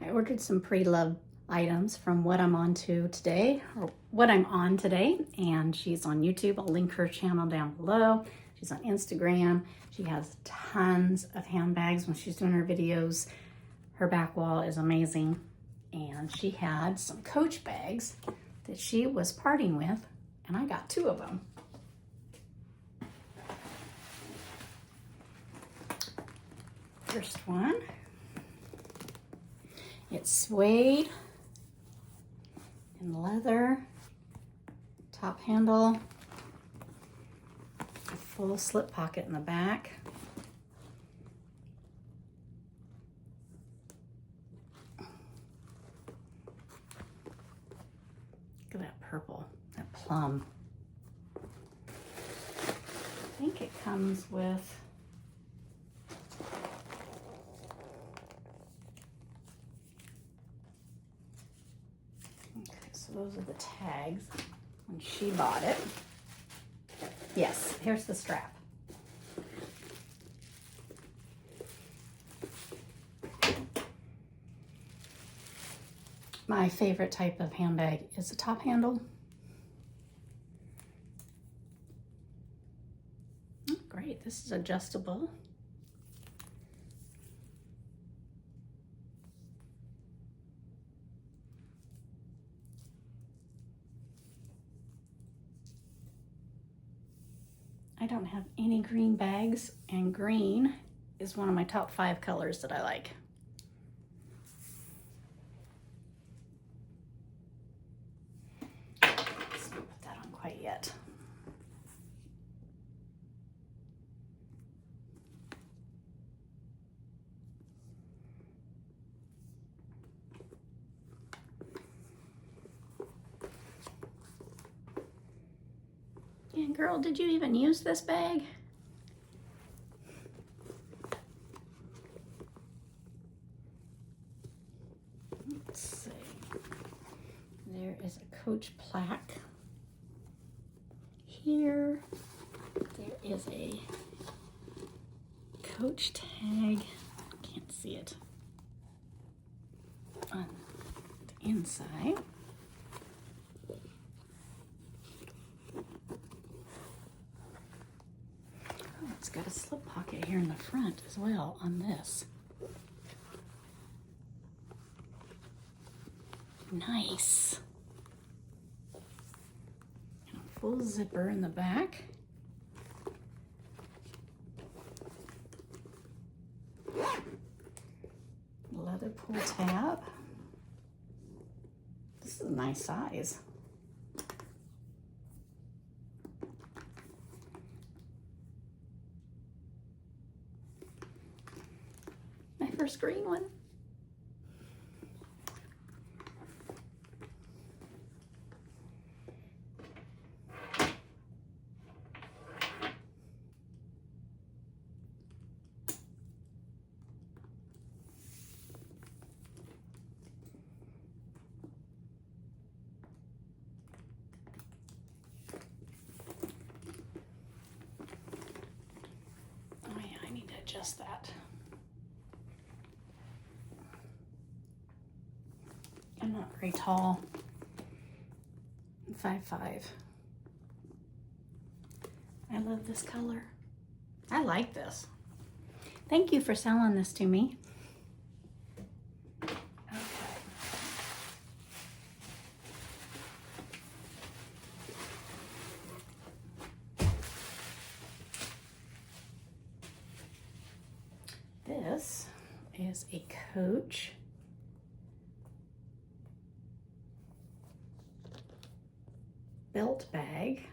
I ordered some pre-loved items from what I'm on to today, or what I'm on today, and she's on YouTube. I'll link her channel down below. She's on Instagram. She has tons of handbags when she's doing her videos. Her back wall is amazing, and she had some Coach bags that she was parting with, and I got 2 of them. First one, it's suede and leather, top handle, a full slip pocket in the back. Look at that purple, that plum. I think it comes with so those are the tags when she bought it. Yes, here's the strap. My favorite type of handbag is a top handle. Oh, great, this is adjustable. I don't have any green bags, and green is one of my top 5 colors that I like. Let's not put that on quite yet. And girl, did you even use this bag? Let's see. There is a Coach plaque here. There is a Coach tag. Can't see it on the inside. It's got a slip pocket here in the front as well on this. Nice. And a full zipper in the back. Leather pull tab. This is a nice size. First green one. Oh yeah, I need to adjust that. I'm not very tall. I'm 5'5". I love this color. I like this. Thank you for selling this to me. Okay. This is a Coach belt bag,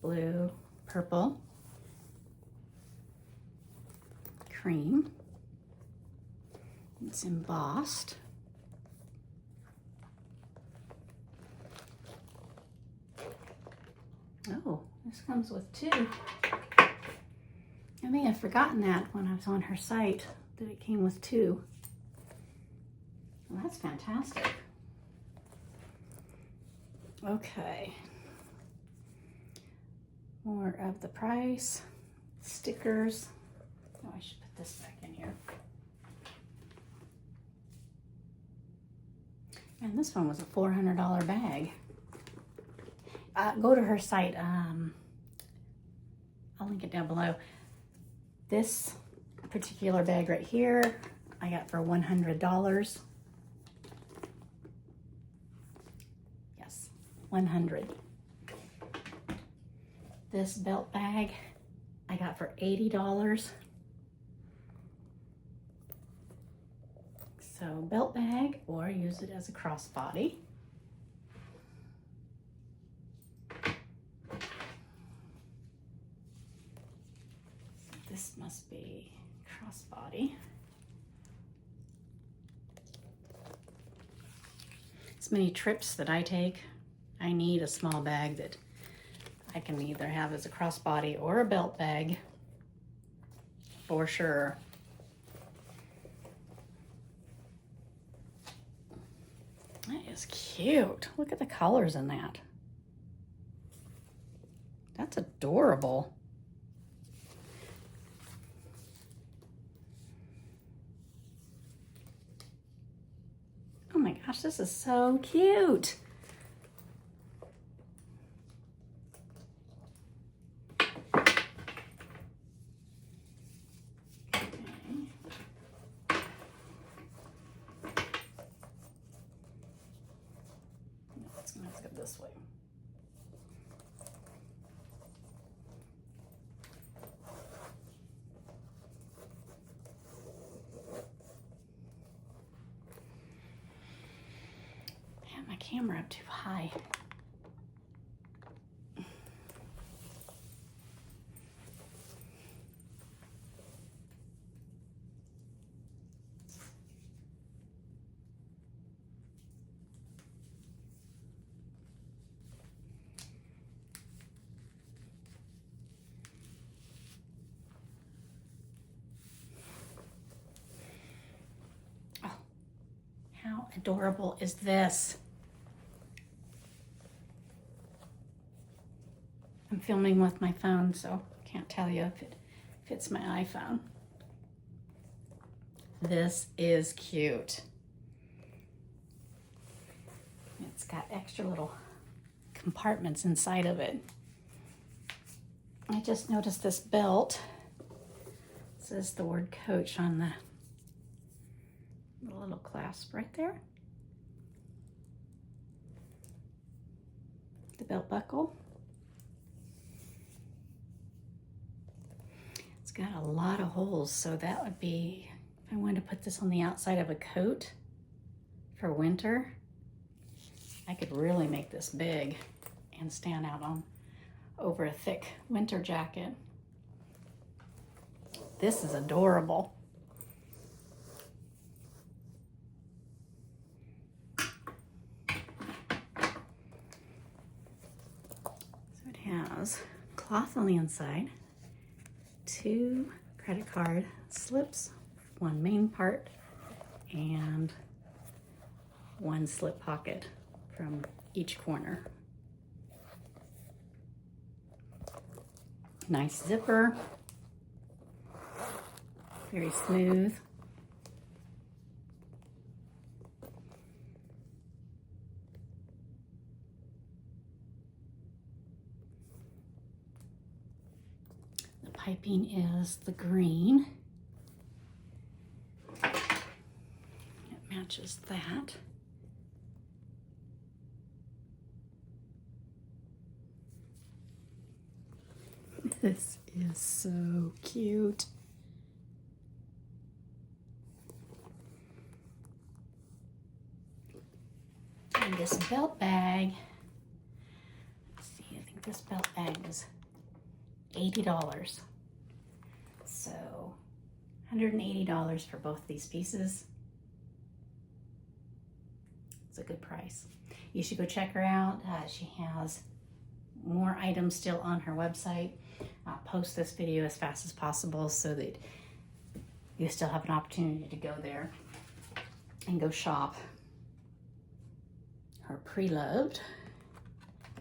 blue, purple, cream. It's embossed. Oh, this comes with 2. I may have forgotten that when I was on her site, that it came with 2. Well, that's fantastic. Okay. More of the price, stickers. Oh, I should put this back in here. And this one was a $400 bag. Go to her site. I'll link it down below. This particular bag right here, I got for $100. Yes, 100. This belt bag, I got for $80. So belt bag, or use it as a crossbody. This must be crossbody. As many trips that I take, I need a small bag that I can either have as a crossbody or a belt bag for sure. That is cute. Look at the colors in that. That's adorable. Oh my gosh, this is so cute. Let's go this way. I have my camera up too high. How adorable is this? I'm filming with my phone, so I can't tell you if it fits my iPhone. This is cute. It's got extra little compartments inside of it. I just noticed this belt. It says the word Coach on the little clasp right there. The belt buckle. It's got a lot of holes, so that would be, if I wanted to put this on the outside of a coat for winter, I could really make this big and stand out on over a thick winter jacket. This is adorable. So it has cloth on the inside, 2 credit card slips, 1 main part, and 1 slip pocket from each corner. Nice zipper, very smooth. The piping is the green. It matches that. This is so cute. And this belt bag, let's see, I think this belt bag was $80. So $180 for both these pieces. It's a good price. You should go check her out. She has more items still on her website. I'll post this video as fast as possible so that you still have an opportunity to go there and go shop. Her pre-loved,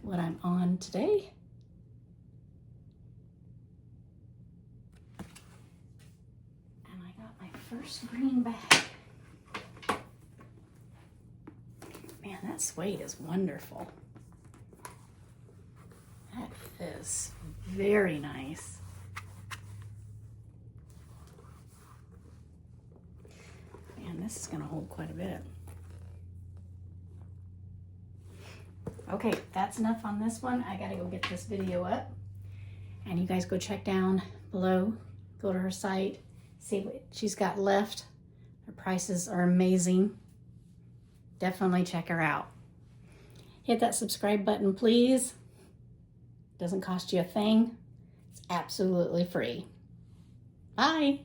what I'm on today. And I got my first green bag. that suede is wonderful. That is very nice. Man, this is going to hold quite a bit. Okay, that's enough on this one. I got to go get this video up. And you guys go check down below. Go to her site. See what she's got left. Her prices are amazing. Definitely check her out. Hit that subscribe button, please. Doesn't cost you a thing. It's absolutely free. Bye.